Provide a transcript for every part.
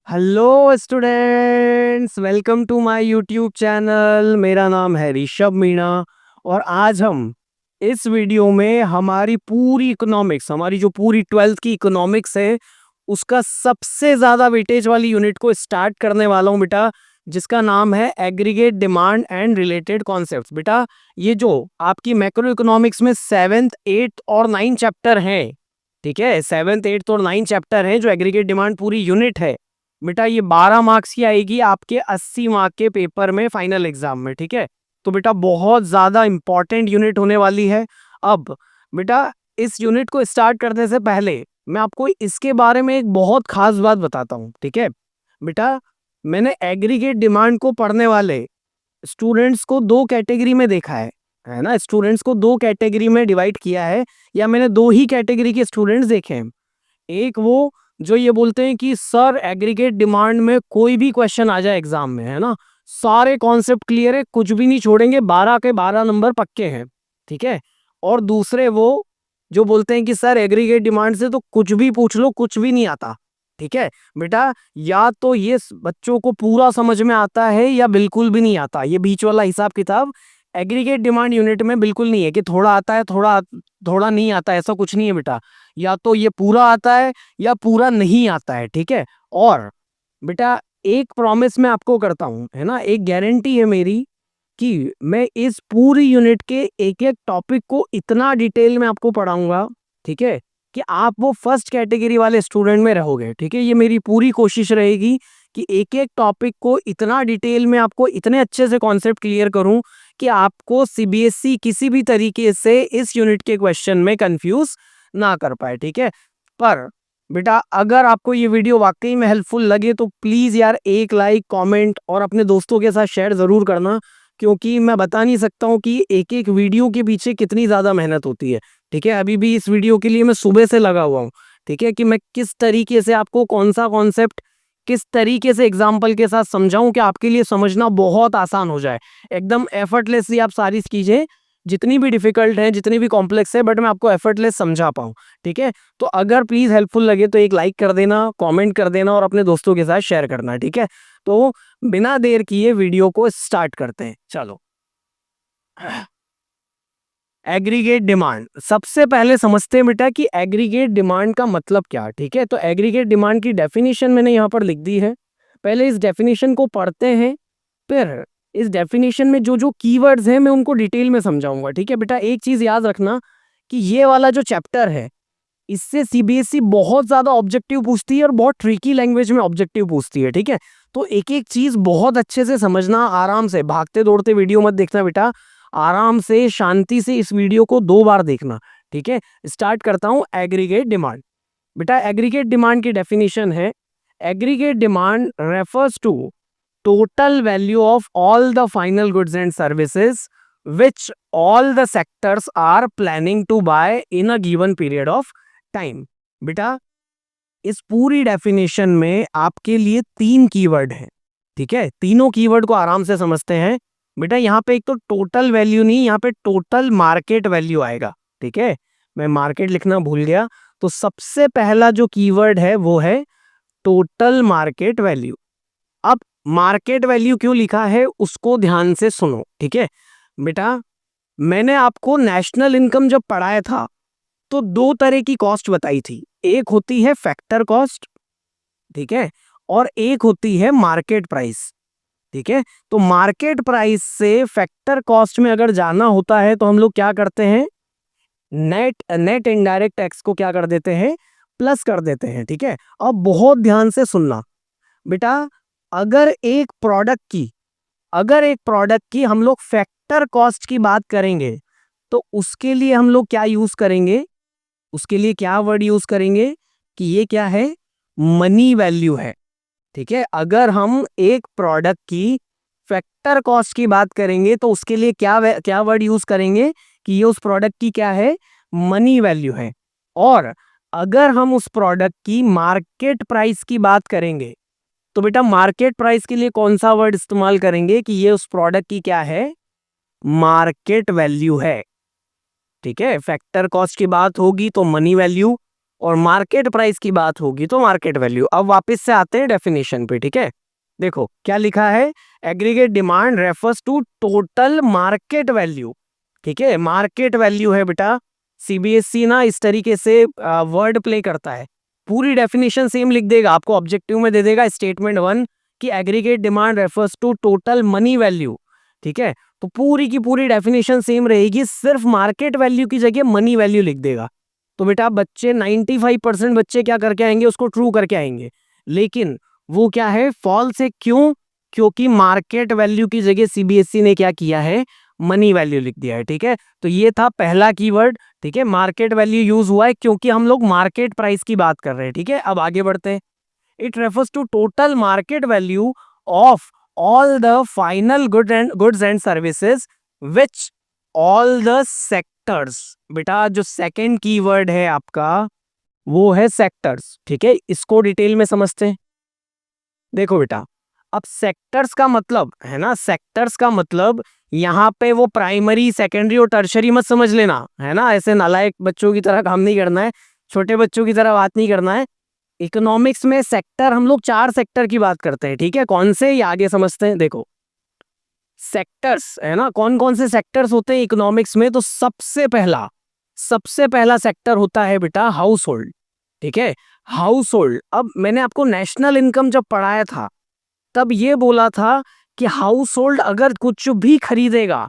Hello students, welcome to my YouTube channel. मेरा नाम है ऋषभ मीणा और आज हम इस वीडियो में हमारी पूरी इकोनॉमिक्स, हमारी जो पूरी 12th की इकोनॉमिक्स है उसका सबसे ज़्यादा वेटेज वाली यूनिट को स्टार्ट करने वाला हूँ बेटा, जिसका नाम है aggregate demand and related concepts. बेटा ये जो आपकी मैक्रो इकोनॉमिक्स में 7th 8th और 9th चैप्टर हैं, ठीक है, 7th 8th और 9th चैप्टर हैं जो एग्रीगेट डिमांड पूरी यूनिट है बेटा, ये 12 मार्क्स की आएगी आपके 80 मार्क के पेपर में, फाइनल एग्जाम में। ठीक है, तो बेटा बहुत ज्यादा इंपॉर्टेंट यूनिट होने वाली है। अब बेटा इस यूनिट को स्टार्ट करने से पहले मैं आपको इसके बारे में एक बहुत खास बात बताता हूँ। ठीक है बेटा, मैंने एग्रीगेट डिमांड को पढ़ने वाले स्टूडेंट्स को दो कैटेगरी में देखा है ना, स्टूडेंट्स को दो कैटेगरी में डिवाइड किया है, या मैंने दो ही कैटेगरी के स्टूडेंट्स देखे हैं। एक वो जो ये बोलते हैं कि सर एग्रीगेट डिमांड में कोई भी क्वेश्चन आ जाए एग्जाम में, है ना, सारे कॉन्सेप्ट क्लियर है, कुछ भी नहीं छोड़ेंगे, 12 के 12 नंबर पक्के हैं। ठीक है, और दूसरे वो जो बोलते हैं कि सर एग्रीगेट डिमांड से तो कुछ भी पूछ लो, कुछ भी नहीं आता। ठीक है बेटा, या तो ये बच्चों को पूरा समझ में आता है या बिल्कुल भी नहीं आता। ये बीच वाला हिसाब किताब एग्रीगेट डिमांड यूनिट में बिल्कुल नहीं है कि थोड़ा आता है, थोड़ा थोड़ा नहीं आता, ऐसा कुछ नहीं है बेटा। या तो ये पूरा आता है या पूरा नहीं आता है। ठीक है, और बेटा एक प्रॉमिस मैं आपको करता हूं, है ना, एक गारंटी है मेरी कि मैं इस पूरी यूनिट के एक एक टॉपिक को इतना डिटेल में आपको पढ़ाऊंगा, ठीक है, कि आप वो फर्स्ट कैटेगरी वाले स्टूडेंट में रहोगे। ठीक है, ये मेरी पूरी कोशिश रहेगी कि एक एक टॉपिक को इतना डिटेल में आपको इतने अच्छे से कॉन्सेप्ट क्लियर करूं कि आपको सीबीएसई किसी भी तरीके से इस यूनिट के क्वेश्चन में कंफ्यूज ना कर पाए। ठीक है, पर बेटा अगर आपको ये वीडियो वाकई में हेल्पफुल लगे तो प्लीज यार एक लाइक, कमेंट और अपने दोस्तों के साथ शेयर जरूर करना, क्योंकि मैं बता नहीं सकता हूँ कि एक एक वीडियो के पीछे कितनी ज्यादा मेहनत होती है। ठीक है, अभी भी इस वीडियो के लिए मैं सुबह से लगा हुआ हूँ। ठीक है, कि मैं किस तरीके से आपको कौन सा कॉन्सेप्ट किस तरीके से एग्जाम्पल के साथ समझाऊं कि आपके लिए समझना बहुत आसान हो जाए। एकदम एफर्टलेसली आप सारी चीजें जितनी भी डिफिकल्ट है, जितनी भी कॉम्प्लेक्स है, बट मैं आपको एफर्टलेस समझा पाऊँ। ठीक है, तो अगर प्लीज हेल्पफुल लगे तो एक लाइक कर देना, कमेंट कर देना और अपने दोस्तों के साथ शेयर करना। ठीक है, तो बिना देर किए वीडियो को स्टार्ट करते हैं, चलो। एग्रीगेट डिमांड सबसे पहले समझते हैं बेटा कि एग्रीगेट डिमांड का मतलब क्या। ठीक है, तो एग्रीगेट डिमांड की डेफिनेशन मैंने यहाँ पर लिख दी है। पहले इस डेफिनेशन को पढ़ते हैं, फिर इस डेफिनेशन में जो जो कीवर्ड्स हैं मैं उनको डिटेल में समझाऊंगा। ठीक है बेटा, एक चीज याद रखना कि ये वाला जो चैप्टर है इससे सीबीएसई बहुत ज्यादा ऑब्जेक्टिव पूछती है और बहुत ट्रिकी लैंग्वेज में ऑब्जेक्टिव पूछती है। ठीक है, तो एक एक चीज बहुत अच्छे से समझना, आराम से, भागते दौड़ते वीडियो मत देखना बेटा, आराम से शांति से इस वीडियो को 2 बार देखना। ठीक है, स्टार्ट करता हूं। एग्रीगेट डिमांड, बेटा एग्रीगेट डिमांड की डेफिनेशन है, aggregate demand refers to total value of all the final goods and services which all the sectors are planning to buy in a given period of time। बेटा इस पूरी definition में आपके लिए 3 keyword हैं। ठीक है, तीनों कीवर्ड को आराम से समझते हैं। बेटा यहाँ पे एक तो टोटल वैल्यू नहीं, यहाँ पे टोटल मार्केट वैल्यू आएगा। ठीक है, मैं मार्केट लिखना भूल गया, तो सबसे पहला जो कीवर्ड है वो है टोटल मार्केट वैल्यू। अब मार्केट वैल्यू क्यों लिखा है उसको ध्यान से सुनो। ठीक है बेटा, मैंने आपको नेशनल इनकम जब पढ़ाया था तो 2 तरह की कॉस्ट बताई थी, एक होती है फैक्टर कॉस्ट, ठीक है, और एक होती है मार्केट प्राइस। ठीक है, तो मार्केट प्राइस से फैक्टर कॉस्ट में अगर जाना होता है तो हम लोग क्या करते हैं, नेट नेट इनडायरेक्ट टैक्स को क्या कर देते हैं, प्लस कर देते हैं। ठीक है, अब बहुत ध्यान से सुनना बेटा, अगर एक प्रोडक्ट की हम लोग फैक्टर कॉस्ट की बात करेंगे तो उसके लिए हम लोग क्या यूज करेंगे, उसके लिए क्या वर्ड यूज करेंगे कि ये क्या है, मनी वैल्यू है। ठीक है, अगर हम एक प्रोडक्ट की फैक्टर कॉस्ट की बात करेंगे तो उसके लिए क्या वर्ड यूज करेंगे कि ये उस प्रोडक्ट की क्या है, मनी वैल्यू है। और अगर हम उस प्रोडक्ट की मार्केट प्राइस की बात करेंगे तो बेटा मार्केट प्राइस के लिए कौन सा वर्ड इस्तेमाल करेंगे कि ये उस प्रोडक्ट की क्या है, मार्केट वैल्यू है। ठीक है, फैक्टर कॉस्ट की बात होगी तो मनी वैल्यू, और मार्केट प्राइस की बात होगी तो मार्केट वैल्यू। अब वापस से आते हैं डेफिनेशन पे, ठीक है। देखो क्या लिखा है, aggregate demand refers to total market value, ठीक है। मार्केट वैल्यू है बेटा, सीबीएसई ना इस तरीके से वर्ड प्ले करता है, पूरी डेफिनेशन सेम लिख देगा आपको, ऑब्जेक्टिव में दे देगा स्टेटमेंट 1 कि aggregate demand refers to total money value, ठीक है। तो पूरी की पूरी डेफिनेशन सेम रहेगी, सिर्फ मार्केट वैल्यू की जगह मनी वैल्यू लिख देगा। तो बेटा बच्चे 95% बच्चे क्या करके आएंगे, उसको ट्रू करके आएंगे, लेकिन वो क्या है, फॉल्स है। क्यों? क्योंकि मार्केट वैल्यू की जगह सीबीएसई ने क्या किया है, मनी वैल्यू लिख दिया है, ठीक है। तो ये था पहला कीवर्ड, ठीक है। मार्केट वैल्यू यूज हुआ है क्योंकि हम लोग मार्केट प्राइस की बात कर रहे हैं, ठीक है। अब आगे बढ़ते हैं। It refers to total market value of all the final goods and services which all the sectors. बेटा जो सेकंड कीवर्ड है आपका वो है सेक्टर्स, ठीक है। इसको डिटेल में समझते हैं। देखो बेटा, अब सेक्टर्स का मतलब है ना, सेक्टर्स का मतलब यहाँ पे वो प्राइमरी सेकेंडरी और टर्शरी मत समझ लेना, है ना। ऐसे नालायक बच्चों की तरह काम नहीं करना है, छोटे बच्चों की तरह बात नहीं करना है। इकोनॉमिक्स में सेक्टर हम लोग 4 सेक्टर की बात करते हैं, ठीक है। कौन से, ये आगे समझते हैं। देखो सेक्टर्स है ना, कौन कौन से सेक्टर्स होते हैं इकोनॉमिक्स में, तो सबसे पहला सेक्टर होता है बेटा हाउस होल्ड, ठीक है। हाउस होल्ड, अब मैंने आपको नेशनल इनकम जब पढ़ाया था तब ये बोला था कि हाउस होल्ड अगर कुछ भी खरीदेगा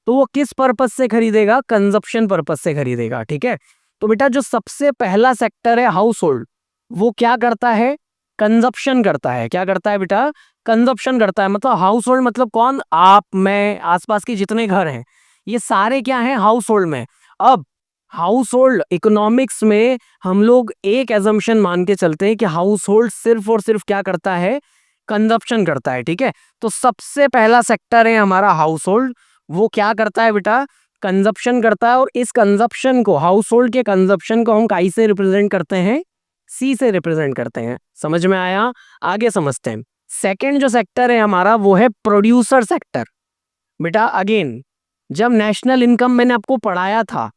तो वो किस पर्पस से खरीदेगा, कंजप्शन पर्पस से खरीदेगा, ठीक है। तो बेटा जो सबसे पहला सेक्टर है हाउस होल्ड, वो क्या करता है, कंजप्शन करता है। क्या करता है बेटा, कंजप्शन करता है। मतलब हाउस होल्ड मतलब कौन, आप, मैं, आसपास के जितने घर हैं, ये सारे क्या हैं, हाउस होल्ड में। अब हाउस होल्ड इकोनॉमिक्स में हम लोग एक एजम्पशन मान के चलते हैं कि हाउस होल्ड सिर्फ और सिर्फ क्या करता है, कंजप्शन करता है, ठीक है। तो सबसे पहला सेक्टर है हमारा हाउस होल्ड, वो क्या करता है बेटा, कंजप्शन करता है। और इस कंजप्शन को, हाउस होल्ड के कंजप्शन को हम काई से रिप्रेजेंट करते हैं, सी से रिप्रेजेंट करते हैं। समझ में आया? आगे समझते हैं। सेकंड जो सेक्टर है हमारा वो है प्रोड्यूसर सेक्टर। बेटा अगेन, जब नेशनल इनकम मैंने आपको पढ़ाया था,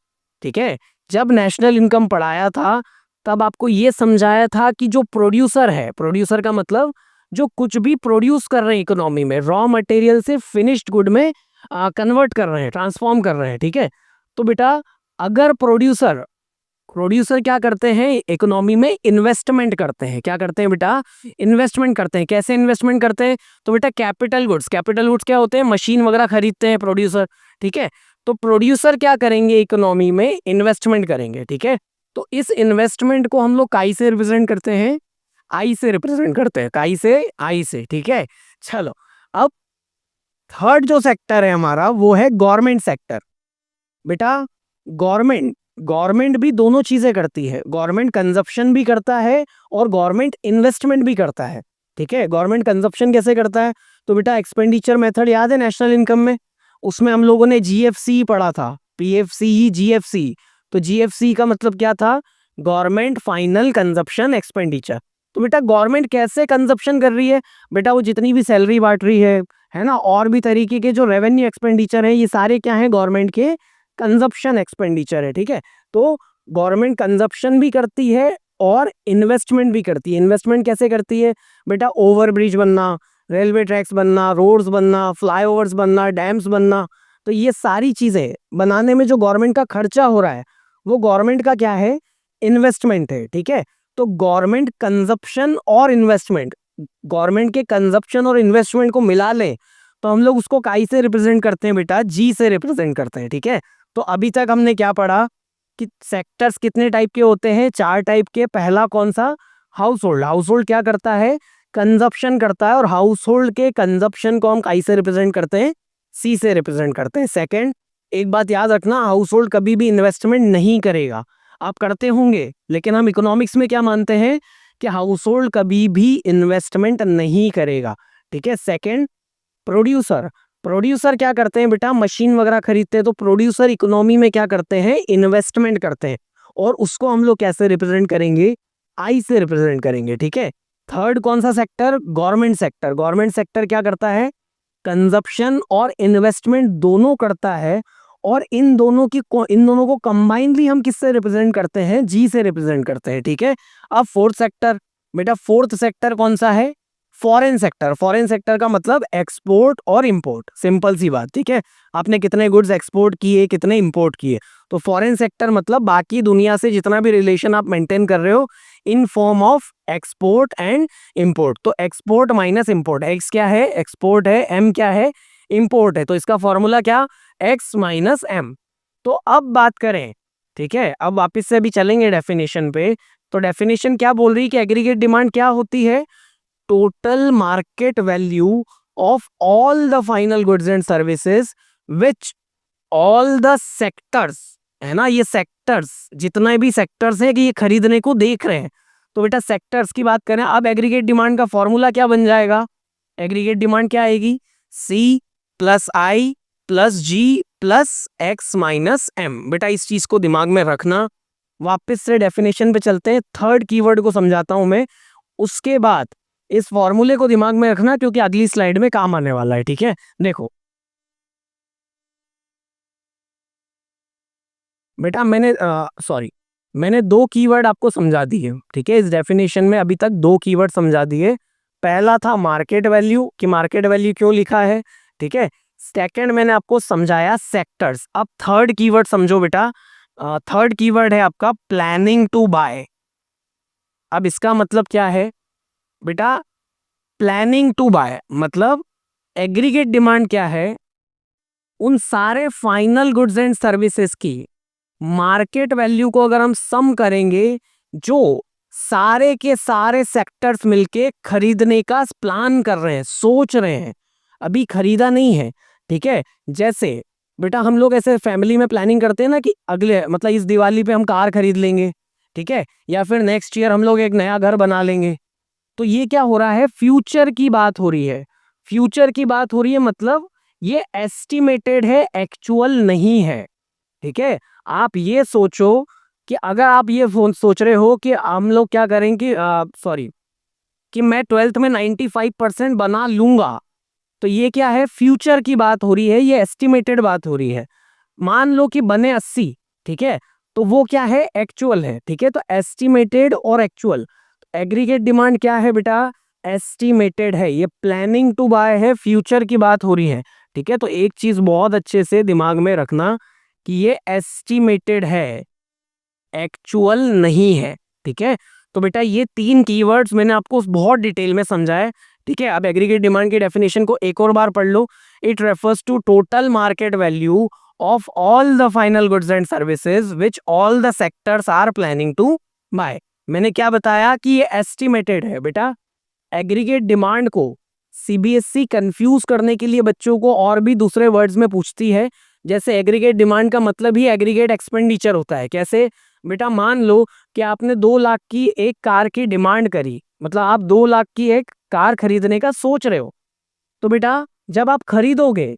ठीक है, जब नेशनल इनकम पढ़ाया था तब आपको ये समझाया था कि जो प्रोड्यूसर है, प्रोड्यूसर का मतलब जो कुछ भी प्रोड्यूस कर रहे हैं इकोनॉमी में, रॉ मटेरियल से फिनिश्ड गुड में कन्वर्ट कर रहे हैं, ट्रांसफॉर्म कर रहे हैं, ठीक है। तो बेटा अगर प्रोड्यूसर प्रोड्यूसर क्या करते हैं, इकोनॉमी में इन्वेस्टमेंट करते हैं। क्या करते हैं बेटा, इन्वेस्टमेंट करते हैं। कैसे इन्वेस्टमेंट करते हैं, तो बेटा कैपिटल गुड्स, कैपिटल गुड्स क्या होते हैं, मशीन वगैरह खरीदते हैं प्रोड्यूसर, ठीक है। तो प्रोड्यूसर क्या करेंगे, इकोनॉमी में इन्वेस्टमेंट करेंगे, ठीक है। तो इस इन्वेस्टमेंट को हम लोग काई से रिप्रेजेंट करते हैं, आई से रिप्रेजेंट करते हैं, काई से, आई से, ठीक है। चलो अब थर्ड जो सेक्टर है हमारा वो है गवर्नमेंट सेक्टर। बेटा गवर्नमेंट गवर्नमेंट भी दोनों चीजें करती है, गवर्नमेंट कंजप्शन भी करता है और गवर्नमेंट इन्वेस्टमेंट भी करता है, ठीक है। गवर्नमेंट कंजप्शन कैसे करता है, तो बेटा एक्सपेंडिचर मेथड याद है नेशनल इनकम में, उसमें हम लोगों ने जीएफसी पढ़ा था, पीएफसी जीएफसी। तो जीएफसी का मतलब क्या था, गवर्नमेंट फाइनल कंजप्शन एक्सपेंडिचर। तो बेटा गवर्नमेंट कैसे कंजप्शन कर रही है, बेटा वो जितनी भी सैलरी बांट रही है ना, और भी तरीके के जो रेवेन्यू एक्सपेंडिचर है, ये सारे क्या है, गवर्नमेंट के कंजप्शन एक्सपेंडिचर है, ठीक है। तो गवर्नमेंट कंजप्शन भी करती है और इन्वेस्टमेंट भी करती है। इन्वेस्टमेंट कैसे करती है, बेटा ओवर ब्रिज बनना, रेलवे ट्रैक्स बनना, रोड्स बनना, फ्लाईओवर्स बनना, डैम्स बनना, तो ये सारी चीजें बनाने में जो गवर्नमेंट का खर्चा हो रहा है वो गवर्नमेंट का क्या है, इन्वेस्टमेंट है, ठीक है। तो गवर्नमेंट कंजप्शन और इन्वेस्टमेंट, गवर्नमेंट के कंजप्शन और इन्वेस्टमेंट को मिला लें तो हम लोग उसको काई से रिप्रेजेंट करते हैं बेटा, जी से रिप्रेजेंट करते हैं, ठीक है। तो अभी तक हमने क्या पढ़ा कि सेक्टर्स कितने टाइप के होते हैं, 4 टाइप के। पहला कौन सा, हाउस होल्ड। हाउस होल्ड क्या करता है, कंजप्शन करता है, और हाउस होल्ड के कंजप्शन को हम काई से रिप्रेजेंट करते हैं, सी से रिप्रेजेंट करते हैं। सेकंड, एक बात याद रखना, हाउस होल्ड कभी भी इन्वेस्टमेंट नहीं करेगा। आप करते होंगे लेकिन हम इकोनॉमिक्स में क्या मानते हैं कि हाउस होल्ड कभी भी इन्वेस्टमेंट नहीं करेगा, ठीक है। Second, producer. प्रोड्यूसर क्या करते हैं बेटा, मशीन वगैरह खरीदते हैं। तो प्रोड्यूसर इकोनॉमी में क्या करते हैं, इन्वेस्टमेंट करते हैं, और उसको हम लोग कैसे रिप्रेजेंट करेंगे, आई से रिप्रेजेंट करेंगे, ठीक है। थर्ड कौन सा sector, government sector. Government sector क्या करता है, कंजप्शन और इन्वेस्टमेंट दोनों करता है, और इन दोनों को कंबाइनली हम किससे रिप्रेजेंट करते हैं, जी से रिप्रेजेंट करते हैं, ठीक है। अब फोर्थ सेक्टर, बेटा फोर्थ सेक्टर कौन सा है, फॉरेन सेक्टर। फॉरेन सेक्टर का मतलब एक्सपोर्ट और इंपोर्ट, सिंपल सी बात, ठीक है। आपने कितने गुड्स एक्सपोर्ट किए, कितने इंपोर्ट किए, तो फॉरेन सेक्टर मतलब बाकी दुनिया से जितना भी रिलेशन आप मेंटेन कर रहे हो in form of export and import. तो एक्सपोर्ट माइनस इंपोर्ट, एक्स क्या है, एक्सपोर्ट है, एम क्या है, इंपोर्ट है, तो इसका फॉर्मूला क्या, एक्स माइनस एम। तो अब बात करें, ठीक है, अब वापस से अभी चलेंगे डेफिनेशन पे। तो डेफिनेशन क्या बोल रही है कि एग्रीगेट डिमांड क्या होती है, total market value of all the final goods and services which all the sectors, है ना, ये सेक्टर्स जितने भी सेक्टर्स हैं कि ये खरीदने को देख रहे हैं। तो बेटा सेक्टर्स की बात करें, अब एग्रीगेट डिमांड का फॉर्मूला क्या बन जाएगा, एग्रीगेट डिमांड क्या आएगी, सी प्लस आई प्लस जी प्लस एक्स माइनस एम। बेटा इस चीज को दिमाग में रखना। वापस से डेफिनेशन पे चलते हैं, थर्ड कीवर्ड को समझाता हूं मैं, उसके बाद इस फॉर्मूले को दिमाग में रखना क्योंकि अगली स्लाइड में काम आने वाला है, ठीक है। देखो बेटा मैंने दो कीवर्ड आपको समझा दिए, ठीक है, इस डेफिनेशन में अभी तक दो कीवर्ड समझा दिए। पहला था मार्केट वैल्यू, कि मार्केट वैल्यू क्यों लिखा है, ठीक है। सेकंड मैंने आपको समझाया सेक्टर्स। अब थर्ड कीवर्ड समझो बेटा, थर्ड कीवर्ड है आपका प्लानिंग टू बाय। अब इसका मतलब क्या है बेटा, प्लानिंग टू बाय मतलब एग्रीगेट डिमांड क्या है, उन सारे फाइनल गुड्स एंड सर्विसेज की मार्केट वैल्यू को अगर हम सम करेंगे, जो सारे के सारे सेक्टर्स मिलके खरीदने का प्लान कर रहे हैं, सोच रहे हैं, अभी खरीदा नहीं है, ठीक है। जैसे बेटा हम लोग ऐसे फैमिली में प्लानिंग करते हैं ना कि अगले मतलब इस दिवाली पे हम कार खरीद लेंगे, ठीक है, या फिर नेक्स्ट ईयर हम लोग एक नया घर बना लेंगे। तो ये क्या हो रहा है, फ्यूचर की बात हो रही है, फ्यूचर की बात हो रही है, मतलब ये एस्टिमेटेड है, एक्चुअल नहीं है, ठीक है। आप ये सोचो कि अगर आप ये सोच रहे हो कि हम लोग क्या करेंगे, सॉरी, कि मैं 12th में 95% बना लूंगा, तो ये क्या है, फ्यूचर की बात हो रही है, ये एस्टिमेटेड बात हो रही है। मान लो कि बने 80, ठीक है, तो वो क्या है, एक्चुअल है, ठीक है। तो एस्टिमेटेड और एक्चुअल, एग्रीगेट डिमांड क्या है बेटा, एस्टिमेटेड है, ये प्लानिंग टू बाय है, फ्यूचर की बात हो रही है, ठीक है। तो एक चीज बहुत अच्छे से दिमाग में रखना कि ये एस्टिमेटेड है, एक्चुअल नहीं है, ठीक है। तो बेटा ये तीन कीवर्ड्स मैंने आपको बहुत डिटेल में समझाया, ठीक है। अब एग्रीगेट डिमांड की डेफिनेशन को एक और बार पढ़ लो। It refers to total market value of all the final goods and services which all the sectors are planning to buy. मैंने क्या बताया कि ये एस्टिमेटेड है बेटा। एग्रीगेट डिमांड को सीबीएसई कंफ्यूज करने के लिए बच्चों को और भी दूसरे वर्ड्स में पूछती है। जैसे एग्रीगेट डिमांड का मतलब ही एग्रीगेट एक्सपेंडिचर होता है। कैसे बेटा, मान लो कि आपने 2 लाख की एक कार की डिमांड करी, मतलब आप 2 लाख की एक कार खरीदने का सोच रहे हो, तो बेटा जब आप खरीदोगे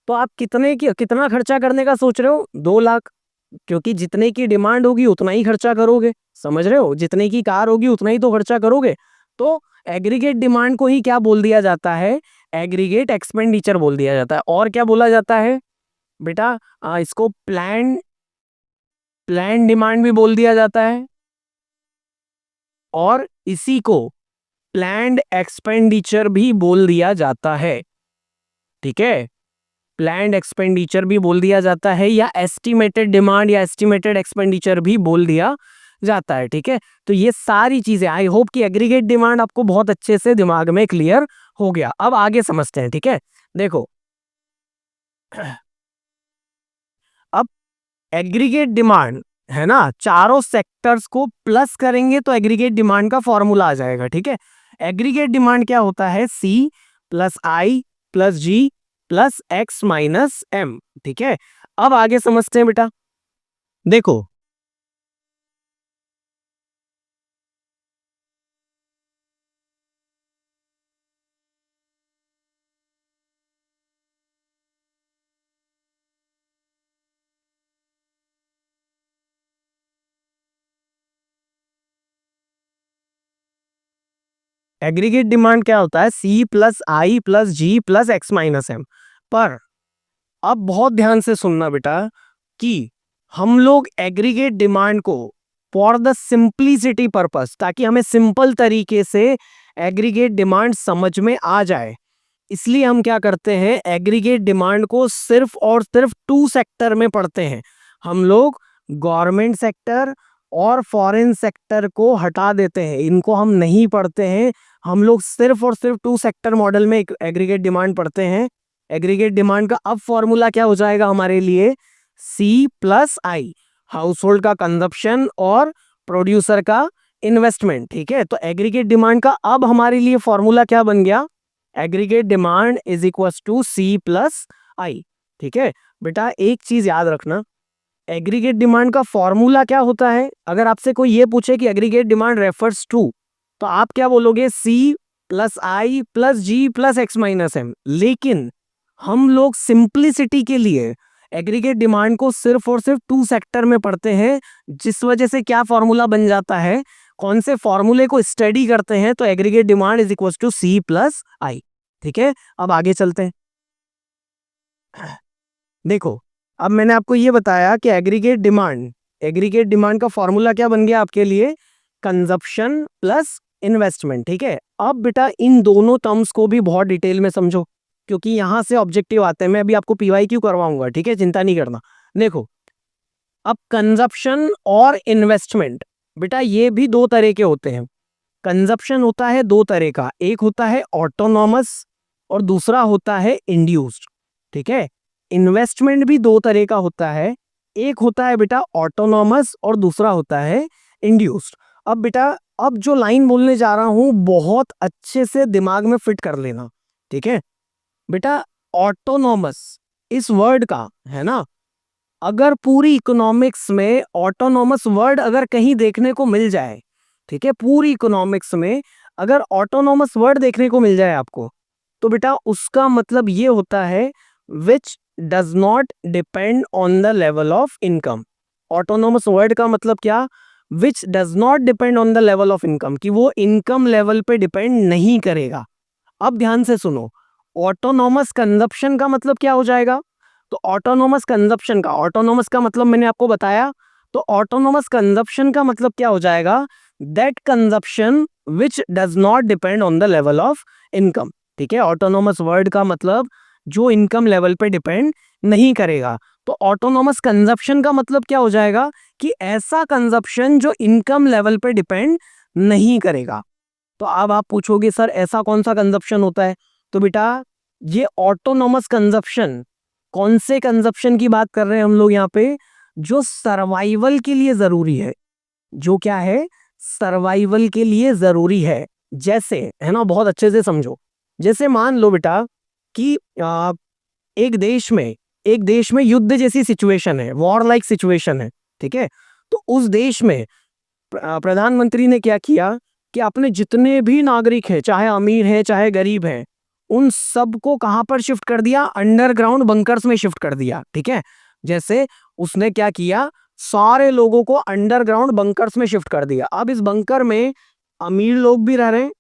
तो आप कितना खर्चा करने का सोच रहे हो, 2 लाख, क्योंकि जितने की डिमांड होगी उतना ही खर्चा करोगे, समझ रहे हो, जितने की कार होगी उतना ही तो खर्चा करोगे। तो एग्रीगेट डिमांड को ही क्या बोल दिया जाता है, एग्रीगेट एक्सपेंडिचर बोल दिया जाता है। और क्या बोला जाता है बेटा, इसको प्लान डिमांड भी बोल दिया जाता है, और इसी को प्लान्ड एक्सपेंडिचर भी बोल दिया जाता है, ठीक है। प्लान्ड एक्सपेंडिचर भी बोल दिया जाता है, या एस्टिमेटेड डिमांड या एस्टिमेटेड एक्सपेंडिचर भी बोल दिया जाता है, ठीक है। तो ये सारी चीजें, आई होप कि एग्रीगेट डिमांड आपको बहुत अच्छे से दिमाग में क्लियर हो गया। अब आगे समझते हैं, ठीक है। देखो अब एग्रीगेट डिमांड है ना, चारों सेक्टर्स को प्लस करेंगे तो एग्रीगेट डिमांड का फॉर्मूला आ जाएगा, ठीक है। एग्रीगेट डिमांड क्या होता है, सी प्लस आई प्लस जी प्लस एक्स माइनस एम, ठीक है। अब आगे समझते हैं बेटा। देखो एग्रीगेट डिमांड क्या होता है, सी प्लस आई प्लस जी प्लस एक्स माइनस एम। पर अब बहुत ध्यान से सुनना बेटा कि हम लोग एग्रीगेट डिमांड को फॉर द सिंप्लिसिटी पर्पस, ताकि हमें सिंपल तरीके से एग्रीगेट डिमांड समझ में आ जाए, इसलिए हम क्या करते हैं, एग्रीगेट डिमांड को सिर्फ और सिर्फ टू सेक्टर में पढ़ते हैं। हम लोग गवर्नमेंट सेक्टर और फॉरेन सेक्टर को हटा देते हैं, इनको हम नहीं पढ़ते हैं। हम लोग सिर्फ और सिर्फ टू सेक्टर मॉडल में एग्रीगेट डिमांड पढ़ते हैं। एग्रीगेट डिमांड का अब फॉर्मूला क्या हो जाएगा हमारे लिए, सी प्लस आई, हाउस होल्ड का कंजप्शन और प्रोड्यूसर का इन्वेस्टमेंट। ठीक है, तो एग्रीगेट डिमांड का अब हमारे लिए फॉर्मूला क्या बन गया, aggregate demand is equal to C plus I. ठीक है बेटा, एक चीज याद रखना, एग्रीगेट डिमांड का फॉर्मूला क्या होता है। अगर आपसे कोई ये पूछे कि एग्रीगेट डिमांड रेफर्स टू, तो आप क्या बोलोगे, सी प्लस आई प्लस जी प्लस एक्स माइनस एम। लेकिन हम लोग सिंप्लिसिटी के लिए एग्रीगेट डिमांड को सिर्फ और सिर्फ टू सेक्टर में पढ़ते हैं, जिस वजह से क्या फॉर्मूला बन जाता है, कौन से फॉर्मूले को स्टडी करते हैं, तो aggregate demand is equal to C plus I. ठीक है, अब आगे चलते हैं। देखो, अब मैंने आपको ये बताया कि एग्रीगेट डिमांड का फॉर्मूला क्या बन गया आपके लिए, कंजप्शन प्लस इन्वेस्टमेंट। ठीक है, अब बेटा इन दोनों टर्म्स को भी बहुत डिटेल में समझो, क्योंकि यहां से ऑब्जेक्टिव आते हैं। मैं अभी आपको पीवाईक्यू करवाऊंगा, ठीक है, चिंता नहीं करना। देखो, अब कंजप्शन और इन्वेस्टमेंट बेटा ये भी दो तरह के होते हैं। कंजप्शन होता है दो तरह का, एक होता है ऑटोनॉमस और दूसरा होता है इंड्यूस्ड। ठीक है, इन्वेस्टमेंट भी दो तरह का होता है, एक होता है बेटा ऑटोनॉमस और दूसरा होता है इंड्यूस्ड। अब बेटा, अब जो लाइन बोलने जा रहा हूं बहुत अच्छे से दिमाग में फिट कर लेना। ठीक है बेटा, ऑटोनॉमस इस वर्ड का है ना, अगर पूरी इकोनॉमिक्स में ऑटोनॉमस वर्ड अगर कहीं देखने को मिल जाए, ठीक है, पूरी इकोनॉमिक्स में अगर ऑटोनॉमस वर्ड देखने को मिल जाए आपको, तो बेटा उसका मतलब ये होता है which does not depend on the level of income. Autonomous word का मतलब क्या, विच does not depend on the level of income, कि वो इनकम लेवल पे डिपेंड नहीं करेगा। अब ध्यान से सुनो, ऑटोनॉमस कंजप्शन का मतलब क्या हो जाएगा, तो ऑटोनॉमस का मतलब मैंने आपको बताया, तो ऑटोनॉमस कंजप्शन का मतलब क्या हो जाएगा, that consumption which does not depend on the level of income. ठीक है, ऑटोनॉमस वर्ड का मतलब जो इनकम लेवल पे डिपेंड नहीं करेगा। तो ऑटोनॉमस कंजप्शन का मतलब क्या हो जाएगा, कि ऐसा कंजप्शन जो इनकम लेवल पे डिपेंड नहीं करेगा। तो अब आप पूछोगे सर ऐसा कौन सा कंजप्शन होता है, तो बेटा ये ऑटोनॉमस कंजप्शन, कौन से कंजप्शन की बात कर रहे हैं हम लोग यहाँ पे, जो सर्वाइवल के लिए जरूरी है, जो क्या है, सर्वाइवल के लिए जरूरी है। जैसे है ना, बहुत अच्छे से समझो, जैसे मान लो बेटा कि एक देश में युद्ध जैसी सिचुएशन है, वॉर लाइक सिचुएशन है। ठीक है, तो उस देश में प्रधानमंत्री ने क्या किया कि अपने जितने भी नागरिक हैं, चाहे अमीर हैं चाहे गरीब हैं, उन सबको कहां पर शिफ्ट कर दिया, अंडरग्राउंड बंकर्स में शिफ्ट कर दिया। ठीक है, जैसे उसने क्या किया, सारे लोगों को अंडरग्राउंड बंकर्स में शिफ्ट कर दिया। अब इस बंकर में अमीर लोग भी रह रहे हैं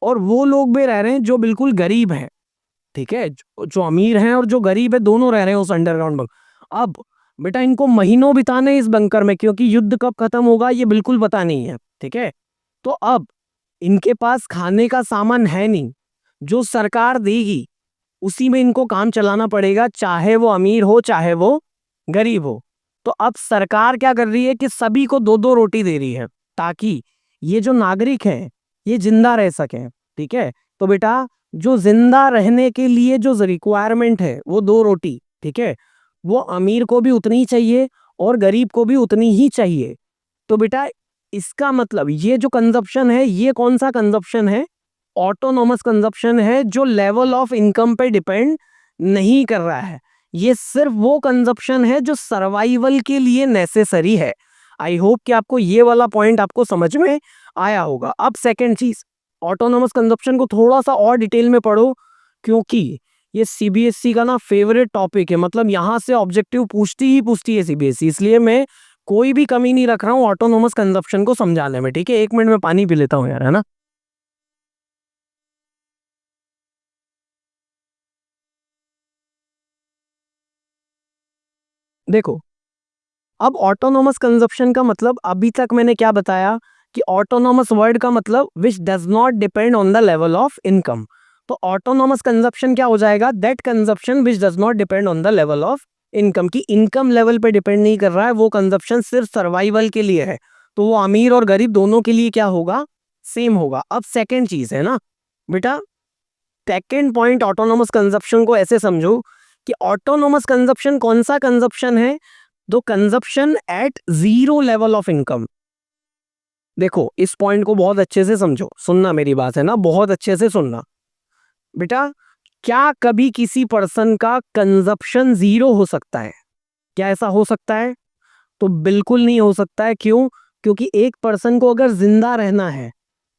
और वो लोग भी रह रहे हैं जो बिल्कुल गरीब हैं। ठीक है, जो अमीर हैं और जो गरीब है दोनों रह रहे हैं उस अंडरग्राउंड बंकर। अब बेटा इनको महीनों बिताने इस बंकर में, क्योंकि युद्ध कब खत्म होगा ये बिल्कुल पता नहीं है। ठीक है, तो अब इनके पास खाने का सामान है नहीं, जो सरकार देगी उसी में इनको काम चलाना पड़ेगा, चाहे वो अमीर हो चाहे वो गरीब हो। तो अब सरकार क्या कर रही है कि सभी को दो दो रोटी दे रही है, ताकि ये जो नागरिक हैं ये जिंदा रह सकें। ठीक है, तो बेटा जो जिंदा रहने के लिए जो रिक्वायरमेंट है वो दो रोटी, ठीक है, वो अमीर को भी उतनी ही चाहिए और गरीब को भी उतनी ही चाहिए। तो बेटा इसका मतलब ये जो कंजप्शन है ये कौन सा कंजप्शन है, ऑटोनॉमस कंजप्शन है, जो लेवल ऑफ इनकम पे डिपेंड नहीं कर रहा है। ये सिर्फ वो कंजप्शन है जो सर्वाइवल के लिए नेसेसरी है। आई होप कि आपको ये वाला पॉइंट आपको समझ में आया होगा। अब सेकंड चीज, ऑटोनॉमस कंजप्शन को थोड़ा सा और डिटेल में पढ़ो, क्योंकि ये सीबीएसई का ना फेवरेट टॉपिक है, मतलब यहां से ऑब्जेक्टिव पूछती है सीबीएसई, इसलिए मैं कोई भी कमी नहीं रख रहा हूं ऑटोनॉमस कंजप्शन को समझाने में। ठीक है, एक मिनट में पानी पी लेता हूं यार, है ना। देखो, अब ऑटोनोमस कंजप्शन का मतलब अभी तक मैंने क्या बताया कि ऑटोनोमस वर्ड का मतलब विच does not depend on the level of income. तो ऑटोनोमस कंजप्शन क्या हो जाएगा? That consumption which does not depend on the level of income. की इनकम लेवल पे डिपेंड नहीं कर रहा है, वो कंजप्शन सिर्फ सर्वाइवल के लिए है। तो वो अमीर और गरीब दोनों के लिए क्या होगा? सेम होगा। अब सेकेंड चीज है ना बेटा, सेकेंड पॉइंट ऑटोनोमस कंजप्शन को ऐसे समझो कि ऑटोनोमस कंजप्शन कौन सा कंजप्शन है? दो consumption at zero level of income. देखो इस पॉइंट को बहुत अच्छे से समझो, सुनना मेरी बात है ना, बहुत अच्छे से सुनना बेटा। क्या कभी किसी पर्सन का कंजप्शन जीरो हो सकता है? क्या ऐसा हो सकता है? तो बिल्कुल नहीं हो सकता है। क्यों? क्योंकि एक पर्सन को अगर जिंदा रहना है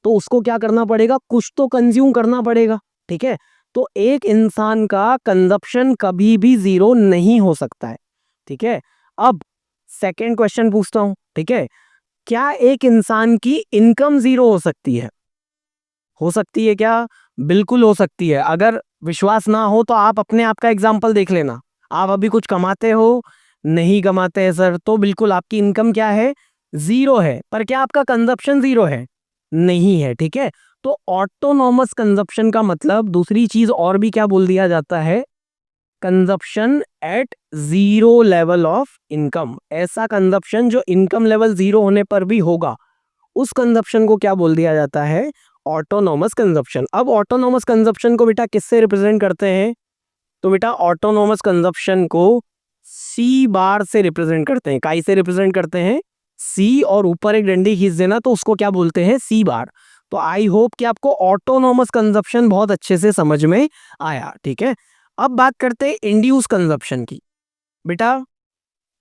तो उसको क्या करना पड़ेगा? कुछ तो कंज्यूम करना पड़ेगा। ठीक है, तो एक इंसान का कंजप्शन कभी भी जीरो नहीं हो सकता है। ठीक है, अब सेकेंड क्वेश्चन पूछता हूं। ठीक है, क्या एक इंसान की इनकम जीरो हो सकती है? हो सकती है क्या? बिल्कुल हो सकती है। अगर विश्वास ना हो तो आप अपने आप का एग्जाम्पल देख लेना। आप अभी कुछ कमाते हो? नहीं कमाते हैं सर, तो बिल्कुल आपकी इनकम क्या है? जीरो है। पर क्या आपका कंजप्शन जीरो है? नहीं है। ठीक है, तो ऑटोनोमस कंजप्शन का मतलब दूसरी चीज और भी क्या बोल दिया जाता है? Consumption at zero level of income. ऐसा कंजप्शन जो इनकम लेवल जीरो होने पर भी होगा, उस कंजप्शन को क्या बोल दिया जाता है? Autonomous consumption. अब ऑटोनोमस कंजप्शन को बेटा किससे रिप्रेजेंट करते हैं? तो बेटा ऑटोनोमस कंजप्शन को सी बार से रिप्रेजेंट करते हैं। काई से रिप्रेजेंट करते हैं? सी, और ऊपर एक डंडी खींच देना तो उसको क्या बोलते हैं? सी बार। तो आई होप कि आपको ऑटोनोमस कंजप्शन बहुत अच्छे से समझ में आया। ठीक है, अब बात करते हैं इंड्यूस कंजप्शन की। बेटा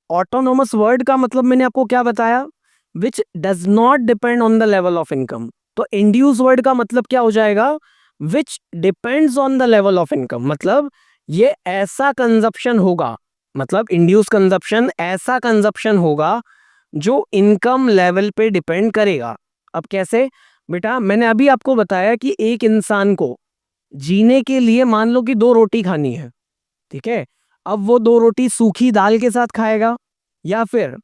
ऑटोनोमस वर्ड का मतलब मैंने आपको क्या बताया? विच does not depend on the level of income. तो इंड्यूस वर्ड का मतलब क्या हो जाएगा? Which depends on the level of income. मतलब ये ऐसा कंजप्शन होगा, मतलब इंड्यूस कंजप्शन ऐसा कंजप्शन होगा जो इनकम लेवल पे डिपेंड करेगा। अब कैसे? बेटा मैंने अभी आपको बताया कि एक इंसान को जीने के लिए मान लो कि दो रोटी खानी है। ठीक है, अब वो दो रोटी सूखी दाल के साथ खाएगा या फिर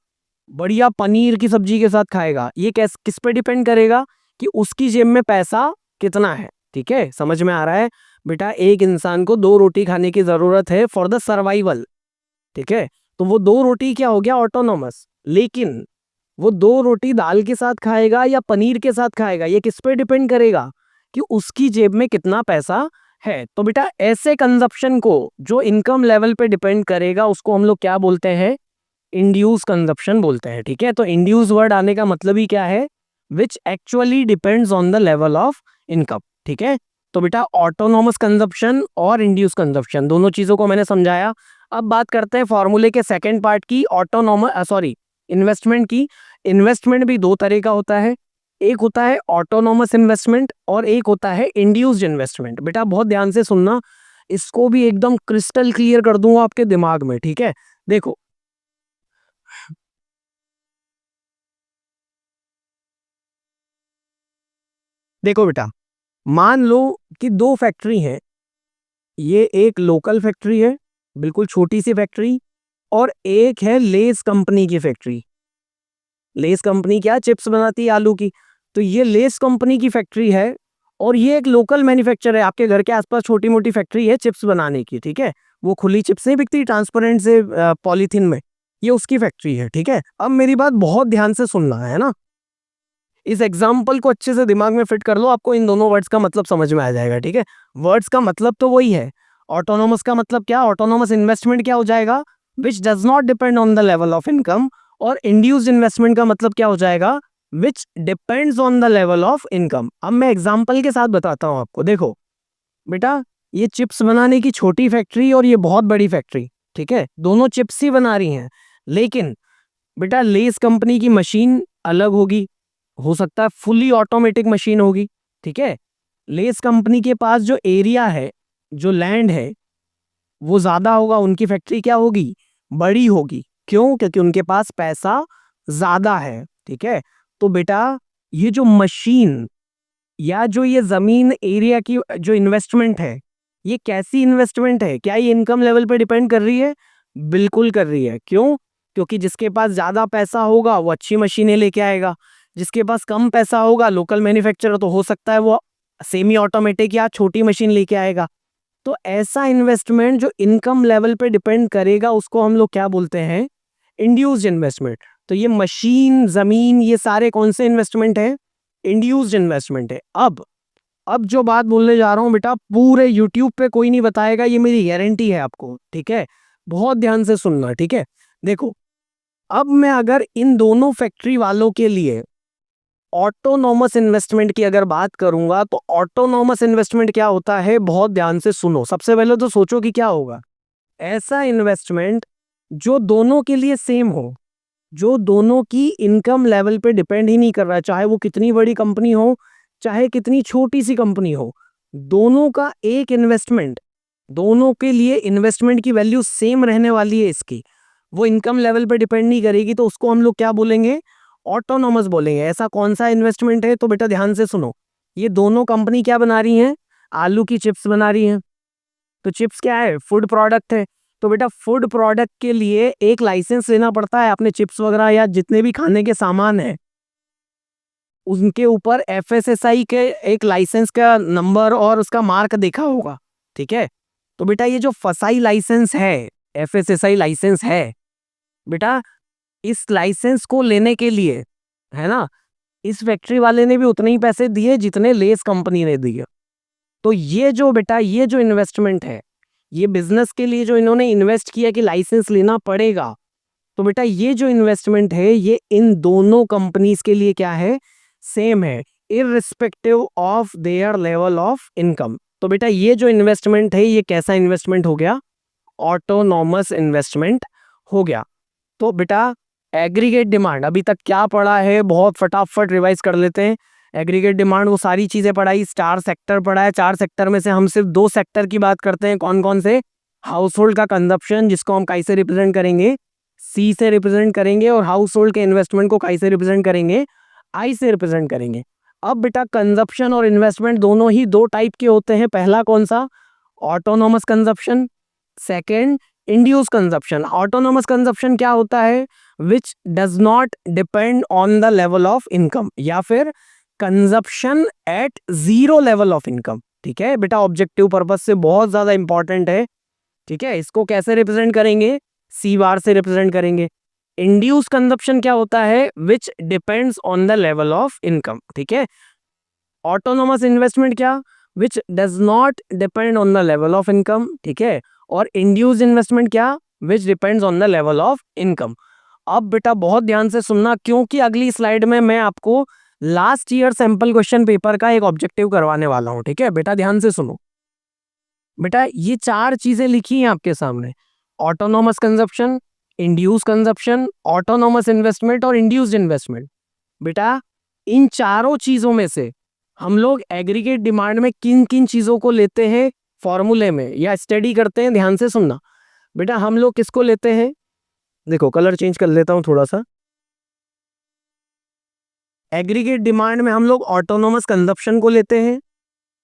बढ़िया पनीर की सब्जी के साथ खाएगा, ये किस पे डिपेंड करेगा? कि उसकी जेब में पैसा कितना है। ठीक है, समझ में आ रहा है? बेटा एक इंसान को दो रोटी खाने की जरूरत है फॉर द सर्वाइवल। ठीक है, तो वो दो रोटी क्या हो गया? ऑटोनोमस। लेकिन वो दो रोटी दाल के साथ खाएगा या पनीर के साथ खाएगा, ये किस पे डिपेंड करेगा? कि उसकी जेब में कितना पैसा है। तो बेटा ऐसे कंजप्शन को जो इनकम लेवल पे डिपेंड करेगा उसको हम लोग क्या बोलते हैं? इंड्यूस कंजप्शन बोलते हैं। ठीक है, तो इंड्यूस वर्ड आने का मतलब ही क्या है? Which actually depends on the level of income. ठीक है, तो बेटा ऑटोनोमस कंजप्शन और इंड्यूस कंजप्शन दोनों चीजों को मैंने समझाया। अब बात करते हैं फॉर्मूले के सेकेंड पार्ट की, ऑटोनोमस सॉरी इन्वेस्टमेंट की। इन्वेस्टमेंट भी दो तरह का होता है, एक होता है ऑटोनोमस इन्वेस्टमेंट और एक होता है इंड्यूस्ड इन्वेस्टमेंट। बेटा बहुत ध्यान से सुनना, इसको भी एकदम क्रिस्टल क्लियर कर दूंगा आपके दिमाग में। ठीक है, देखो देखो बेटा, मान लो कि दो फैक्ट्री हैं। ये एक लोकल फैक्ट्री है, बिल्कुल छोटी सी फैक्ट्री, और एक है लेस कंपनी की फैक्ट्री। लेस कंपनी क्या? चिप्स बनाती है आलू की। तो ये लेस कंपनी की फैक्ट्री है और ये एक लोकल मैन्युफैक्चर है। आपके घर के आसपास छोटी मोटी फैक्ट्री है चिप्स बनाने की। ठीक है, वो खुली चिप्स नहीं बिकती ट्रांसपेरेंट से पॉलीथीन में, ये उसकी फैक्ट्री है। ठीक है, अब मेरी बात बहुत ध्यान से सुनना है ना, इस एग्जाम्पल को अच्छे से दिमाग में फिट कर लो, आपको इन दोनों वर्ड्स का मतलब समझ में आ जाएगा। ठीक है, वर्ड्स का मतलब तो वही है। ऑटोनोमस का मतलब क्या? ऑटोनोमस इन्वेस्टमेंट क्या हो जाएगा? विच does not depend on the level of income. और इंड्यूस्ड इन्वेस्टमेंट का मतलब क्या हो जाएगा? Which depends on the level of income. अब मैं एग्जाम्पल के साथ बताता हूं आपको। देखो बेटा, ये चिप्स बनाने की छोटी फैक्ट्री और ये बहुत बड़ी फैक्ट्री, ठीक है, दोनों चिप्स ही बना रही हैं। लेकिन बेटा लेस कंपनी की मशीन अलग होगी, हो सकता है फुली ऑटोमेटिक मशीन होगी। ठीक है, लेस कंपनी के पास जो एरिया है, जो लैंड है, वो ज्यादा होगा, उनकी फैक्ट्री क्या होगी? बड़ी होगी। क्यों? क्योंकि उनके पास पैसा ज्यादा है। ठीक है, तो बेटा ये जो मशीन या जो ये जमीन एरिया की जो इन्वेस्टमेंट है, ये कैसी इन्वेस्टमेंट है? क्या ये इनकम लेवल पे डिपेंड कर रही है? बिल्कुल कर रही है। क्यों? क्योंकि जिसके पास ज़्यादा पैसा होगा वो अच्छी मशीनें लेके आएगा, जिसके पास कम पैसा होगा लोकल मैन्युफैक्चरर तो हो सकता है वो सेमी ऑटोमेटिक या छोटी मशीन लेके आएगा। तो ऐसा इन्वेस्टमेंट जो इनकम लेवल पे डिपेंड करेगा उसको हम लोग क्या बोलते हैं? Induced investment. तो ये मशीन, ज़मीन, ये सारे कौन से इन्वेस्टमेंट हैं? इंड्यूस्ड इन्वेस्टमेंट है। अब जो बात बोलने जा रहा हूँ बेटा, पूरे यूट्यूब पे कोई नहीं बताएगा, ये मेरी गारंटी है आपको, ठीक है? बहुत ध्यान से सुनना, ठीक है? देखो, अब मैं अगर इन दोनों फैक्ट्री वालों के लिए ऑटोनॉमस इन्वेस्टमेंट की अगर बात करूंगा तो ऑटोनॉमस इन्वेस्टमेंट क्या होता है, बहुत ध्यान से सुनो। सबसे पहले तो सोचो कि क्या होगा। ऐसा इन्वेस्टमेंट जो दोनों के लिए सेम हो, जो दोनों की इनकम लेवल पे डिपेंड ही नहीं कर रहा है, चाहे वो कितनी बड़ी कंपनी हो, चाहे कितनी छोटी सी कंपनी हो, दोनों का एक इन्वेस्टमेंट, दोनों के लिए इन्वेस्टमेंट की वैल्यू सेम रहने वाली है इसकी, वो इनकम लेवल पे डिपेंड नहीं करेगी, तो उसको हम लोग क्या बोलेंगे? ऑटोनॉमस बोलेंगे। ऐसा कौन सा इन्वेस्टमेंट है? तो बेटा ध्यान से सुनो। ये दोनों कंपनी क्या बना रही हैं? आलू की चिप्स बना रही हैं। तो चिप्स क्या है? फूड प्रोडक्ट है। तो बेटा फूड प्रोडक्ट के लिए एक लाइसेंस लेना पड़ता है। आपने चिप्स वगैरह या जितने भी खाने के सामान है उनके ऊपर एफएसएसआई के एक लाइसेंस का नंबर और उसका मार्क देखा होगा, ठीक है? तो बेटा ये जो फसाई लाइसेंस है, एफएसएसआई लाइसेंस है बेटा, इस लाइसेंस को लेने के लिए, है ना, इस फैक्ट्री वाले ने भी उतने ही पैसे दिए जितने लेस कंपनी ने दिए। तो ये जो बेटा, ये जो इन्वेस्टमेंट है, ये बिजनेस के लिए जो इन्होंने इन्वेस्ट किया कि लाइसेंस लेना पड़ेगा, तो बेटा ये जो इन्वेस्टमेंट है ये इन दोनों कंपनीज के लिए क्या है? सेम है, irrespective of their level of income. तो बेटा ये जो इन्वेस्टमेंट है ये कैसा इन्वेस्टमेंट हो गया? ऑटोनॉमस इन्वेस्टमेंट हो गया। तो बेटा एग्रीगेट डिमांड अभी तक क्या पढ़ा है, बहुत फटाफट रिवाइज कर लेते हैं। एग्रीगेट डिमांड वो सारी चीजें पढ़ाई, चार सेक्टर पढ़ा है, चार सेक्टर में से हम सिर्फ दो सेक्टर की बात करते हैं। कौन कौन से? हाउस होल्ड का कंजप्शन, जिसको हम काई से रिप्रेजेंट करेंगे? सी से रिप्रेजेंट करेंगे। और हाउस होल्ड के इन्वेस्टमेंट को काई से रिप्रेजेंट करेंगे? आई से रिप्रेजेंट करेंगे। अब बेटा कंजप्शन और इन्वेस्टमेंट दोनों ही दो टाइप के होते हैं। पहला कौन सा? Autonomous consumption. Second induced consumption. Autonomous consumption क्या होता है? Which does not depend on the level of income, या फिर consumption at zero level of income. ठीक है बेटा, ऑब्जेक्टिव पर्पज से बहुत ज्यादा इंपॉर्टेंट है। ठीक है, इसको कैसे रिप्रेजेंट करेंगे? सी बार से रिप्रेजेंट करेंगे। इंड्यूस कंजप्शन क्या होता है? Which depends on the level of income. ठीक है, ऑटोनोमस इन्वेस्टमेंट क्या? विच does not depend on the level of income. ठीक है, और इंड्यूस इन्वेस्टमेंट क्या? Which depends on the level of income. अब बेटा बहुत ध्यान से सुनना, क्योंकि अगली स्लाइड में मैं आपको last year sample question paper का एक ऑब्जेक्टिव करवाने वाला हूं। ठीक है बेटा, ध्यान से सुनो। बेटा ये चार चीजें लिखी हैं आपके सामने: autonomous consumption, induce consumption, autonomous investment और इंड्यूस्ड इन्वेस्टमेंट। बेटा इन चारों चीजों में से हम लोग एग्रीगेट डिमांड में किन किन चीजों को लेते हैं फॉर्मूले में, या स्टडी करते हैं? ध्यान से सुनना बेटा, हम लोग किसको लेते हैं? देखो कलर चेंज कर लेता हूं थोड़ा सा। एग्रीगेट डिमांड में हम लोग ऑटोनॉमस कंजप्शन को लेते हैं,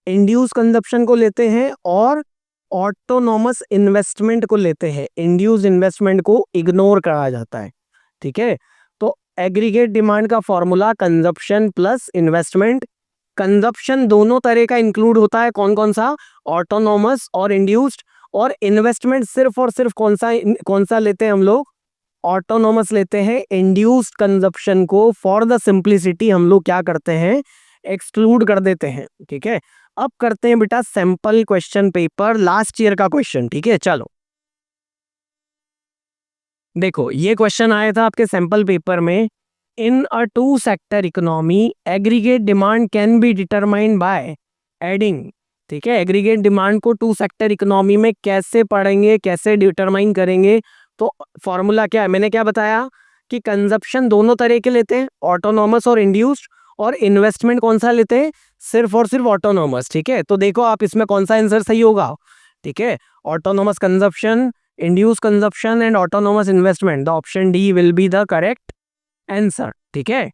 इंड्यूस कंजप्शन को लेते हैं और ऑटोनॉमस इन्वेस्टमेंट को लेते हैं। इंड्यूस इन्वेस्टमेंट को इग्नोर करा जाता है। ठीक है, तो एग्रीगेट डिमांड का formula consumption plus investment. Consumption दोनों तरह का इंक्लूड होता है, कौन कौन सा? ऑटोनॉमस और इंड्यूस्ड। और इन्वेस्टमेंट सिर्फ और सिर्फ कौन सा लेते हैं हम लोग? ऑटोनॉमस लेते हैं। इंड्यूस्ड कंजप्शन को फॉर द सिंप्लिसिटी हम लोग क्या करते हैं? एक्सक्लूड कर देते हैं। ठीक है, अब करते हैं बेटा sample question paper, last year का क्वेश्चन। ठीक है, चलो देखो ये क्वेश्चन आया था आपके सैंपल पेपर में। In a two sector economy aggregate demand can be determined by adding. ठीक है, एग्रीगेट डिमांड को टू सेक्टर इकोनॉमी में कैसे पढ़ेंगे, कैसे डिटरमाइन करेंगे? तो फॉर्मूला क्या है? मैंने क्या बताया कि कंजप्शन दोनों तरह के लेते हैं, ऑटोनॉमस और इंड्यूस्ड। और इन्वेस्टमेंट कौन सा लेते हैं? सिर्फ और सिर्फ ऑटोनॉमस। ठीक है, तो देखो आप इसमें कौन सा आंसर सही होगा। ठीक है, autonomous consumption, induce consumption and autonomous investment, the option D will be the correct answer. ठीक है,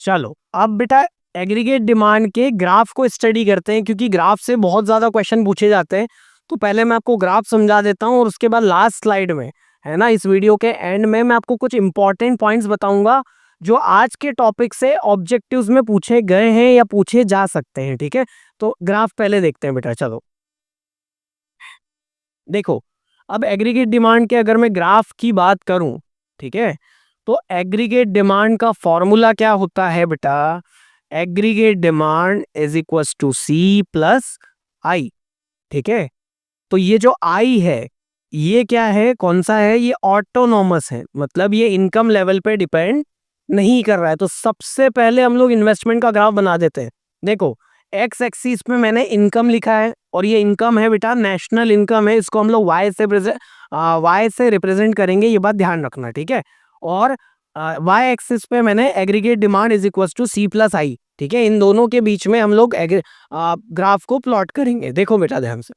चलो अब बेटा एग्रीगेट डिमांड के ग्राफ को स्टडी करते हैं, क्योंकि ग्राफ से बहुत ज्यादा क्वेश्चन पूछे जाते हैं। तो पहले मैं आपको ग्राफ समझा देता हूँ और उसके बाद लास्ट स्लाइड में, है ना, इस वीडियो के एंड में मैं आपको कुछ इंपॉर्टेंट पॉइंट्स बताऊंगा जो आज के टॉपिक से ऑब्जेक्टिव्स में पूछे गए हैं या पूछे जा सकते हैं। ठीक है, तो ग्राफ पहले देखते हैं बेटा। चलो देखो, अब एग्रीगेट डिमांड के अगर मैं ग्राफ की बात करूं, ठीक है, तो एग्रीगेट डिमांड का फॉर्मूला क्या होता है बेटा? Aggregate demand is equal to C plus I. ठीक है, तो ये जो आई है, ये क्या है, कौन सा है? ये ऑटोनॉमस है, मतलब ये इनकम लेवल पे डिपेंड नहीं कर रहा है। तो सबसे पहले हम लोग इन्वेस्टमेंट का ग्राफ बना देते हैं। देखो, एक्स एक्सिस पे मैंने इनकम लिखा है और ये इनकम है बेटा, नेशनल इनकम है। इसको हम लोग वाई से रिप्रेजेंट करेंगे, ये बात ध्यान रखना। ठीक है, और वाई एक्सिस पे मैंने aggregate demand is equal to C plus I. ठीक है, इन दोनों के बीच में हम लोग ग्राफ को प्लॉट करेंगे। देखो बेटा ध्यान से,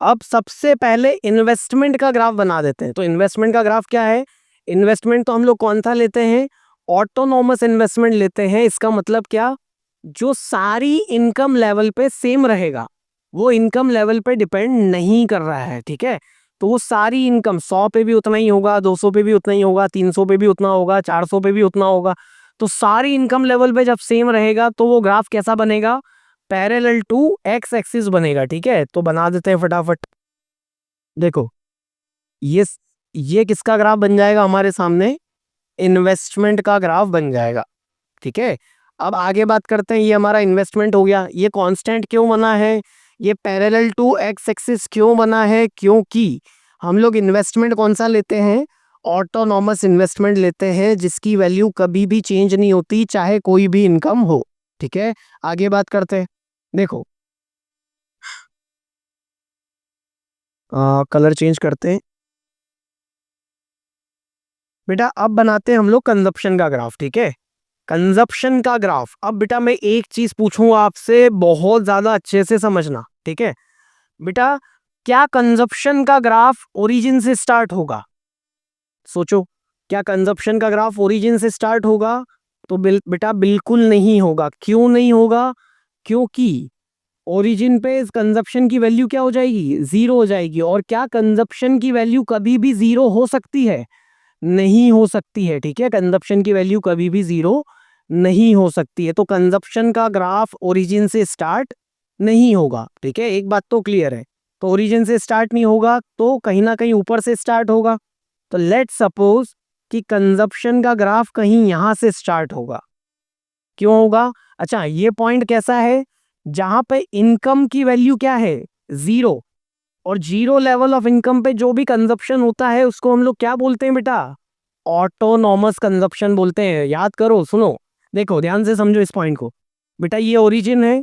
अब सबसे पहले इन्वेस्टमेंट का ग्राफ बना देते हैं। तो इन्वेस्टमेंट का ग्राफ क्या है? इन्वेस्टमेंट तो हम लोग कौन सा लेते हैं? ऑटोनॉमस इन्वेस्टमेंट लेते हैं। इसका मतलब क्या? जो सारी इनकम लेवल पे सेम रहेगा, वो इनकम लेवल पे डिपेंड नहीं कर रहा है। ठीक है, तो वो सारी इनकम 100 पे भी उतना ही होगा, 200 पे भी उतना ही होगा, 300 पे भी उतना होगा, 400 पे भी उतना होगा। तो सारी इनकम लेवल पे जब सेम रहेगा तो वो ग्राफ कैसा बनेगा? पैरेलल टू एक्स एक्सिस बनेगा। ठीक है, तो बना देते हैं फटाफट। देखो, ये ये किसका ग्राफ बन जाएगा हमारे सामने? इन्वेस्टमेंट का ग्राफ बन जाएगा। ठीक है, अब आगे बात करते हैं। ये हमारा इन्वेस्टमेंट हो गया। ये कांस्टेंट क्यों बना है? ये पैरेलल टू एक्स एक्सिस क्यों बना है? क्योंकि हम लोग इन्वेस्टमेंट कौन सा लेते हैं? ऑटोनॉमस इन्वेस्टमेंट लेते हैं, जिसकी वैल्यू कभी भी चेंज नहीं होती, चाहे कोई भी इनकम हो। ठीक है, आगे बात करते हैं। देखो, कलर चेंज करते हैं बेटा। अब बनाते हैं हम लोग कंजप्शन का ग्राफ। ठीक है, कंजप्शन का ग्राफ। अब बेटा मैं एक चीज पूछूंगा आपसे, बहुत ज्यादा अच्छे से समझना। ठीक है बेटा, क्या कंजप्शन का ग्राफ ओरिजिन से स्टार्ट होगा? सोचो, क्या कंजप्शन का ग्राफ ओरिजिन से स्टार्ट होगा? तो बेटा बिल्कुल नहीं होगा। क्यों नहीं होगा? क्योंकि ओरिजिन पे कंजप्शन की वैल्यू क्या हो जाएगी? जीरो हो जाएगी। और क्या कंजप्शन की वैल्यू कभी भी जीरो हो सकती है? नहीं हो सकती है। ठीक है, कंजप्शन की वैल्यू कभी भी जीरो नहीं हो सकती है। तो कंजप्शन का ग्राफ ओरिजिन से स्टार्ट नहीं होगा। ठीक है, एक बात तो क्लियर है। तो ओरिजिन से स्टार्ट नहीं होगा तो कहीं ना कहीं ऊपर से स्टार्ट होगा। तो लेट सपोज कि कंजप्शन का ग्राफ कहीं यहां से स्टार्ट होगा। क्यों होगा? अच्छा, ये पॉइंट कैसा है? जहां पे इनकम की वैल्यू क्या है? जीरो। और जीरो लेवल ऑफ इनकम पे जो भी कंजप्शन होता है उसको हम लोग क्या बोलते हैं बेटा? ऑटोनॉमस कंजप्शन बोलते हैं। याद करो, सुनो, देखो ध्यान से समझो इस पॉइंट को। बेटा ये ओरिजिन है।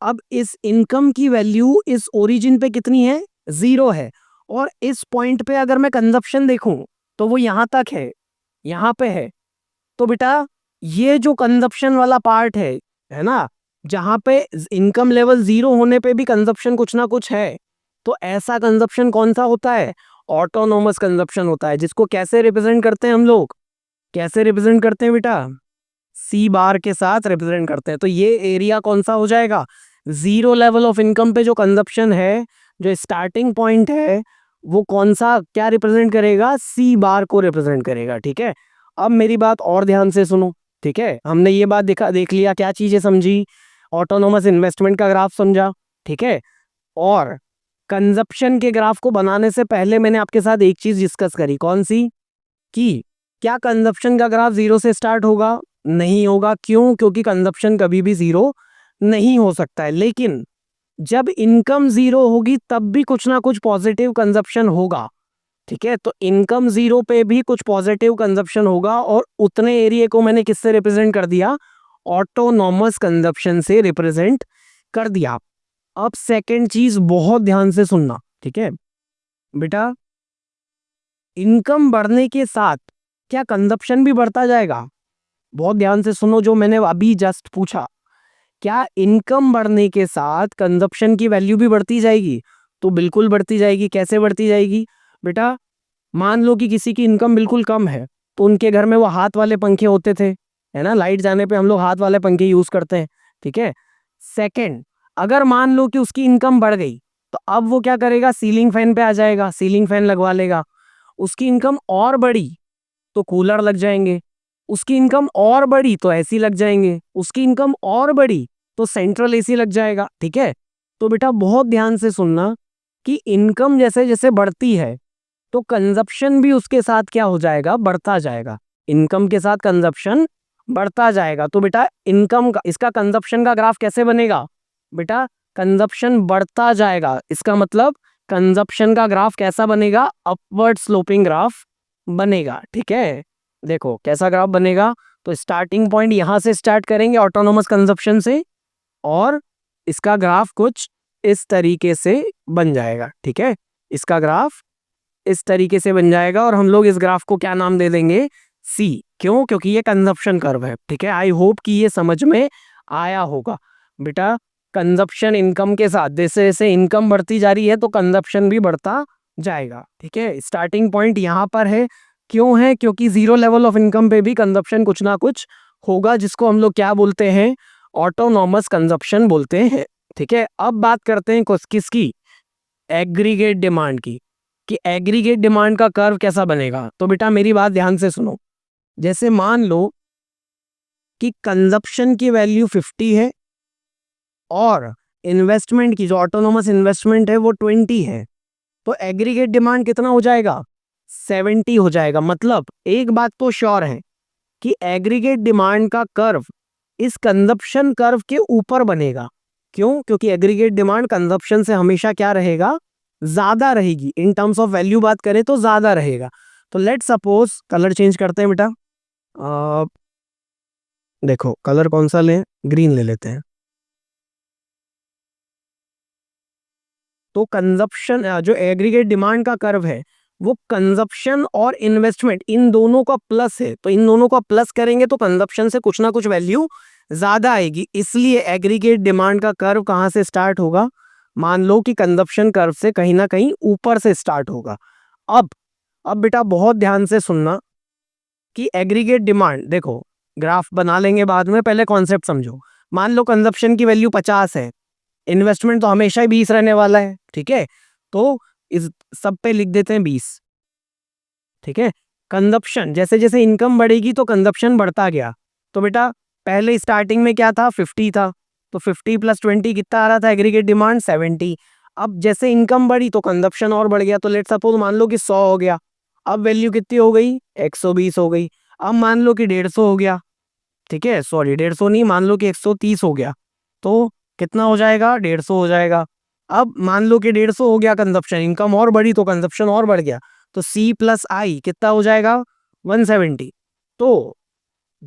अब इस इनकम की वैल्यू इस ओरिजिन पे कितनी है? जीरो है। और इस पॉइंट पे अगर मैं कंजप्शन देखूं तो वो यहां तक है, यहां पे है। तो बेटा ये जो कंजप्शन वाला पार्ट है ना, जहां पे इनकम लेवल जीरो होने पे भी कंजप्शन कुछ ना कुछ है, तो ऐसा कंजप्शन कौन सा होता है? ऑटोनोमस कंजप्शन होता है। जिसको कैसे रिप्रेजेंट करते हैं हम लोग? कैसे रिप्रेजेंट करते हैं बेटा? सी बार के साथ रिप्रेजेंट करते हैं। तो ये एरिया कौन सा हो जाएगा? जीरो लेवल ऑफ इनकम पे जो कंजप्शन है, जो स्टार्टिंग पॉइंट है, वो कौन सा क्या रिप्रेजेंट करेगा? सी बार को रिप्रेजेंट करेगा। ठीक है, अब मेरी बात और ध्यान से सुनो। ठीक है, हमने ये बात देख लिया, क्या चीजें समझी? ऑटोनोमस इन्वेस्टमेंट का ग्राफ समझा। ठीक है, और कंजप्शन के ग्राफ को बनाने से पहले मैंने आपके साथ एक चीज डिस्कस करी। कौन सी? कि क्या कंजप्शन का ग्राफ जीरो से स्टार्ट होगा? नहीं होगा। क्यों? क्योंकि कंजप्शन कभी भी जीरो नहीं हो सकता है। लेकिन जब इनकम जीरो होगी तब भी कुछ ना कुछ पॉजिटिव कंजप्शन होगा। ठीक है, तो इनकम जीरो पे भी कुछ पॉजिटिव कंजप्शन होगा। और उतने एरिया को मैंने किससे रिप्रेजेंट कर दिया? ऑटोनॉमस कंजप्शन से रिप्रेजेंट कर दिया। अब सेकंड चीज बहुत ध्यान से सुनना। ठीक है बेटा, इनकम बढ़ने के साथ क्या कंजप्शन भी बढ़ता जाएगा? बहुत ध्यान से सुनो जो मैंने अभी जस्ट पूछा। क्या इनकम बढ़ने के साथ कंजप्शन की वैल्यू भी बढ़ती जाएगी? तो बिल्कुल बढ़ती जाएगी। कैसे बढ़ती जाएगी बेटा? मान लो कि किसी की इनकम बिल्कुल कम है, तो उनके घर में वो हाथ वाले पंखे होते थे, है ना, लाइट जाने पे हम लोग हाथ वाले पंखे यूज करते हैं। ठीक है, सेकंड, अगर मान लो कि उसकी इनकम बढ़ गई, तो अब वो क्या करेगा, सीलिंग फैन पे आ जाएगा, सीलिंग फैन लगवा लेगा। उसकी इनकम और बढ़ी तो कूलर लग जाएंगे, उसकी इनकम और बढ़ी तो एसी लग जाएंगे, उसकी इनकम और बढ़ी तो सेंट्रल एसी लग जाएगा। ठीक है, तो बेटा बहुत ध्यान से सुनना कि इनकम जैसे जैसे बढ़ती है तो कंजप्शन भी उसके साथ क्या हो जाएगा, बढ़ता जाएगा। इनकम के साथ कंजप्शन बढ़ता जाएगा। तो बेटा इनकम का, इसका कंजप्शन का ग्राफ कैसे बनेगा बेटा, कंजप्शन बढ़ता जाएगा, इसका मतलब कंजप्शन का ग्राफ कैसा बनेगा, अपवर्ड स्लोपिंग ग्राफ बनेगा। ठीक है, देखो कैसा ग्राफ बनेगा, तो स्टार्टिंग पॉइंट यहां से स्टार्ट करेंगे ऑटोनोमस कंजप्शन से, और इसका ग्राफ कुछ इस तरीके से बन जाएगा। ठीक है, इसका ग्राफ इस तरीके से बन जाएगा और हम लोग इस ग्राफ को क्या नाम दे देंगे, सी। क्यों, क्योंकि ये कंजप्शन कर्व है। ठीक है, आई होप कि ये समझ में आया होगा बेटा। कंजप्शन इनकम के साथ, जैसे जैसे इनकम बढ़ती जा रही है तो कंजप्शन भी बढ़ता जाएगा। ठीक है, स्टार्टिंग पॉइंट यहाँ पर है, क्यों है, क्योंकि जीरो लेवल ऑफ इनकम पे भी कंजप्शन कुछ ना कुछ होगा, जिसको हम लोग क्या बोलते हैं, ऑटोनॉमस कंजप्शन बोलते हैं। ठीक है, अब बात करते हैं किसकी, एग्रीगेट डिमांड की, कि एग्रीगेट डिमांड का कर्व कैसा बनेगा। तो बेटा मेरी बात ध्यान से सुनो, जैसे मान लो कि कंजप्शन की वैल्यू 50 है और इन्वेस्टमेंट की, जो ऑटोनोमस इन्वेस्टमेंट है वो 20 है, तो एग्रीगेट डिमांड कितना हो जाएगा, 70 हो जाएगा। मतलब एक बात तो श्योर है कि एग्रीगेट डिमांड का कर्व इस कंजप्शन कर्व के ऊपर बनेगा। क्यों, क्योंकि एग्रीगेट डिमांड कंजप्शन से हमेशा क्या रहेगा, ज्यादा रहेगी। इन टर्म्स ऑफ वैल्यू बात करें तो ज्यादा रहेगा। तो लेट सपोज, कलर चेंज करते हैं बेटा, अ, देखो कलर कौन सा लें, ग्रीन ले लेते हैं। तो कंजप्शन, जो एग्रीगेट डिमांड का कर्व है वो कंजप्शन और इन्वेस्टमेंट इन दोनों का प्लस है, तो इन दोनों का प्लस करेंगे तो कंजप्शन से कुछ ना कुछ वैल्यू ज्यादा आएगी। इसलिए एग्रीगेट डिमांड का कर्व कहां से स्टार्ट होगा, मान लो कि कंजप्शन कर्व से कहीं ना कहीं ऊपर से स्टार्ट होगा। अब बेटा बहुत ध्यान से सुनना कि एग्रीगेट डिमांड, देखो ग्राफ बना लेंगे बाद में, पहले कॉन्सेप्ट समझो। मान लो कंजप्शन की वैल्यू 50 है, इन्वेस्टमेंट तो हमेशा ही 20 रहने वाला है। ठीक है, तो इस सब पे लिख देते हैं 20। ठीक है, कंजप्शन, जैसे जैसे इनकम बढ़ेगी तो कंजप्शन बढ़ता गया। तो बेटा पहले स्टार्टिंग में क्या था, 50 था, तो 50 प्लस 20 कितना आ रहा था, एग्रीगेट डिमांड 70। अब जैसे इनकम बढ़ी तो कंजप्शन और बढ़ गया, तो लेट सपोज मान लो कि 100 हो गया। अब वैल्यू कितनी हो गई, 120 हो गई। अब मान लो कि 150 हो गया। ठीक है, सॉरी 150 नहीं, मान लो कि 130 हो गया, तो कितना हो जाएगा, 150 हो जाएगा। अब मान लो कि 150 हो गया कंजप्शन, इनकम और बढ़ी तो कंजप्शन और बढ़ गया, तो सी प्लस आई कितना हो जाएगा, 170। तो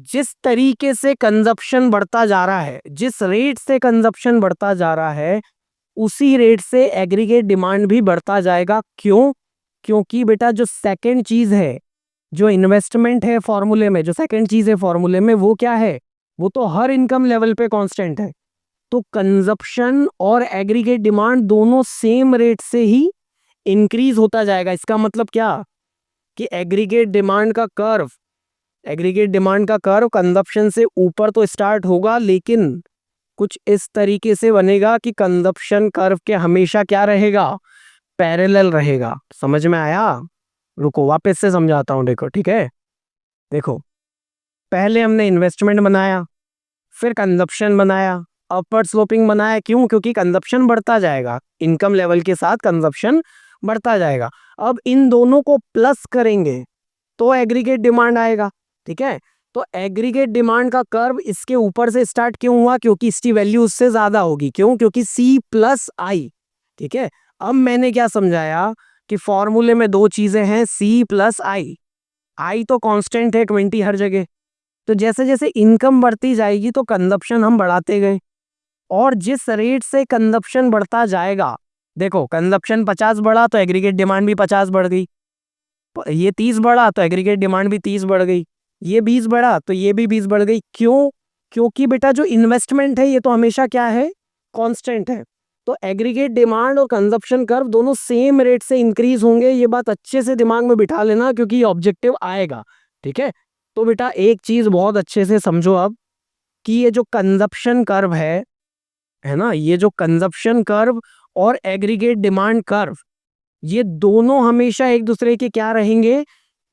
जिस तरीके से कंजप्शन बढ़ता जा रहा है, जिस रेट से कंजप्शन बढ़ता जा रहा है, उसी रेट से एग्रीगेट डिमांड भी बढ़ता जाएगा। क्यों, क्योंकि बेटा जो सेकंड चीज है, जो इन्वेस्टमेंट है फॉर्मूले में, जो सेकंड चीज है फॉर्मूले में, वो क्या है, वो तो हर इनकम लेवल पे कांस्टेंट है। तो कंजप्शन और एग्रीगेट डिमांड दोनों सेम रेट से ही इंक्रीज होता जाएगा। इसका मतलब क्या, कि एग्रीगेट डिमांड का कर्व, एग्रीगेट डिमांड का कर्व कंजप्शन से ऊपर तो स्टार्ट होगा, लेकिन कुछ इस तरीके से बनेगा कि कंजप्शन कर्व के हमेशा क्या रहेगा, पैरेलल रहेगा। समझ में आया, रुको वापस से समझाता हूं, देखो। ठीक है, देखो पहले हमने इन्वेस्टमेंट बनाया, फिर कंजप्शन बनाया, अपवर्ड स्लोपिंग बनाया। क्यों, क्योंकि कंजप्शन बढ़ता जाएगा, इनकम लेवल के साथ कंजप्शन बढ़ता जाएगा। अब इन दोनों को प्लस करेंगे तो एग्रीगेट डिमांड आएगा। ठीक है, तो एग्रीगेट डिमांड का कर्व इसके ऊपर से स्टार्ट क्यों हुआ, क्योंकि इसकी वैल्यू उससे ज्यादा होगी। क्यों, क्योंकि सी प्लस आई। ठीक है, अब मैंने क्या समझाया कि फॉर्मूले में दो चीजें हैं, सी प्लस आई। आई तो कांस्टेंट है 20 हर जगह, तो जैसे जैसे इनकम बढ़ती जाएगी तो कंजप्शन हम बढ़ाते गए, और जिस रेट से कंजप्शन बढ़ता जाएगा, देखो कंजप्शन 50 बढ़ा तो एग्रीगेट डिमांड भी 50 बढ़ गई, ये 30 बढ़ा तो एग्रीगेट डिमांड भी 30 बढ़ गई, ये 20 बढ़ा तो ये भी 20 बढ़ गई। क्यों, क्योंकि बेटा जो इन्वेस्टमेंट है ये तो हमेशा क्या है, कांस्टेंट है। तो एग्रीगेट डिमांड और कंजप्शन कर्व दोनों सेम रेट से इंक्रीज होंगे, ये बात अच्छे से दिमाग में बिठा लेना, क्योंकि ये ऑब्जेक्टिव आएगा। ठीक है, तो बेटा एक चीज बहुत अच्छे से समझो अब, कि ये जो कंजप्शन कर्व है ना, ये जो कंजप्शन कर्व और एग्रीगेट डिमांड कर्व, ये दोनों हमेशा एक दूसरे के क्या रहेंगे,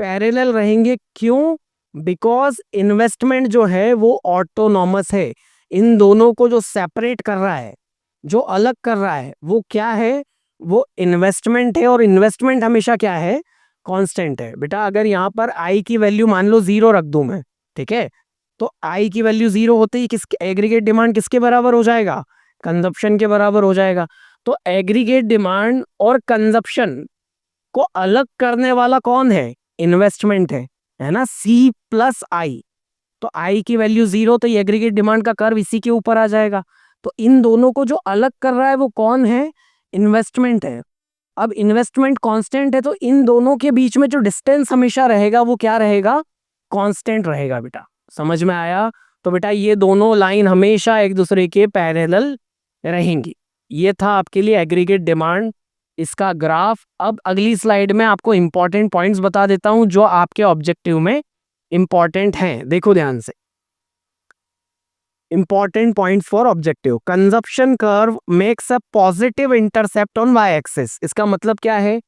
पैरेलल रहेंगे। क्यों? बिकॉज इन्वेस्टमेंट जो है वो ऑटोनॉमस है। इन दोनों को जो सेपरेट कर रहा है, जो अलग कर रहा है, वो क्या है, वो इन्वेस्टमेंट है। और इन्वेस्टमेंट हमेशा क्या है, कांस्टेंट है। बेटा अगर यहाँ पर आई की वैल्यू मान लो 0 रख दूं मैं, ठीक है, तो आई की वैल्यू 0 होते ही किसके एग्रीगेट डिमांड किसके बराबर हो जाएगा, कंजप्शन के बराबर हो जाएगा। तो एग्रीगेट डिमांड और कंजप्शन को अलग करने वाला कौन है, इन्वेस्टमेंट है ना, सी प्लस आई। तो आई की वैल्यू 0 तो ये एग्रीगेट डिमांड का कर्व इसी के ऊपर आ जाएगा। तो इन दोनों को जो अलग कर रहा है वो कौन है, इन्वेस्टमेंट है। अब इन्वेस्टमेंट कांस्टेंट है तो इन दोनों के बीच में जो डिस्टेंस हमेशा रहेगा वो क्या रहेगा, कांस्टेंट रहेगा। बेटा समझ में आया? तो बेटा ये दोनों लाइन हमेशा एक दूसरे के पैरेलल रहेंगी। ये था आपके लिए एग्रीगेट डिमांड, इसका ग्राफ। अब अगली स्लाइड में आपको इंपॉर्टेंट पॉइंट्स बता देता हूं जो आपके ऑब्जेक्टिव में इंपॉर्टेंट हैं। देखो ध्यान से, important point for objective. Consumption curve makes a positive intercept on Y axis. इसका मतलब क्या है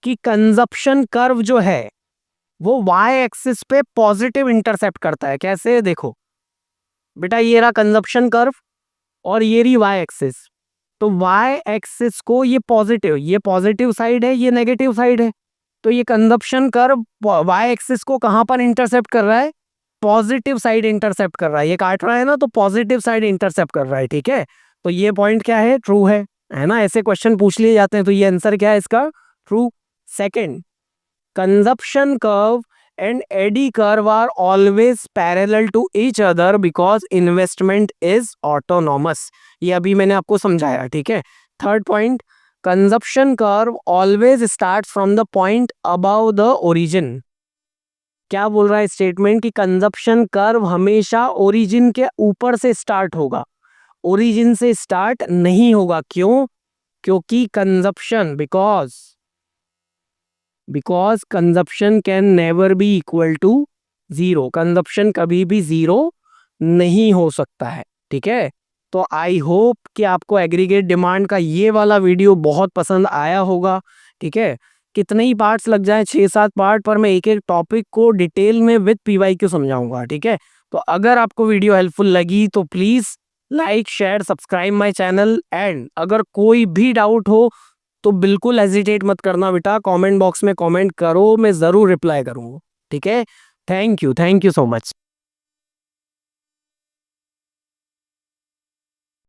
कि कंजप्शन कर्व जो है वो वाई एक्सिस पे पॉजिटिव इंटरसेप्ट करता है। कैसे? देखो बेटा, ये रहा कंजप्शन कर्व और ये रही वाई एक्सिस। तो वाई एक्सिस को ये पॉजिटिव साइड है, ये नेगेटिव साइड है। तो ये कंजप्शन कर्व वाई एक्सिस को कहां पर इंटरसेप्ट कर रहा है, पॉजिटिव साइड इंटरसेप्ट कर रहा है। ये काट रहा है ना, तो पॉजिटिव साइड इंटरसेप्ट कर रहा है। ठीक है, तो ये पॉइंट क्या है, ट्रू है ना। ऐसे क्वेश्चन पूछ लिए जाते हैं, तो ये आंसर क्या है इसका, true. Second, consumption curve and AD curve are always parallel to each other because investment is autonomous. ये अभी मैंने आपको समझाया। ठीक है। Third point, consumption curve always start from the point above the origin. क्या बोल रहा है स्टेटमेंट कि कंजप्शन कर्व हमेशा ओरिजिन के ऊपर से स्टार्ट होगा, ओरिजिन से स्टार्ट नहीं होगा। क्यों? क्योंकि consumption because consumption can never be equal to 0। Consumption कभी भी 0 नहीं हो सकता है। ठीक है, तो आई होप कि आपको एग्रीगेट डिमांड का ये वाला वीडियो बहुत पसंद आया होगा। ठीक है, कितने ही पार्ट्स लग जाए, 6-7 पार्ट, पर मैं एक एक टॉपिक को डिटेल में विद पीवाईक्यू समझाऊंगा। ठीक है, तो अगर आपको वीडियो हेल्पफुल लगी तो please like share subscribe my channel. And अगर कोई भी डाउट हो तो बिल्कुल हेजिटेट मत करना बेटा, कमेंट बॉक्स में कमेंट करो, मैं जरूर रिप्लाई करूंगा। ठीक है, थैंक यू सो मच।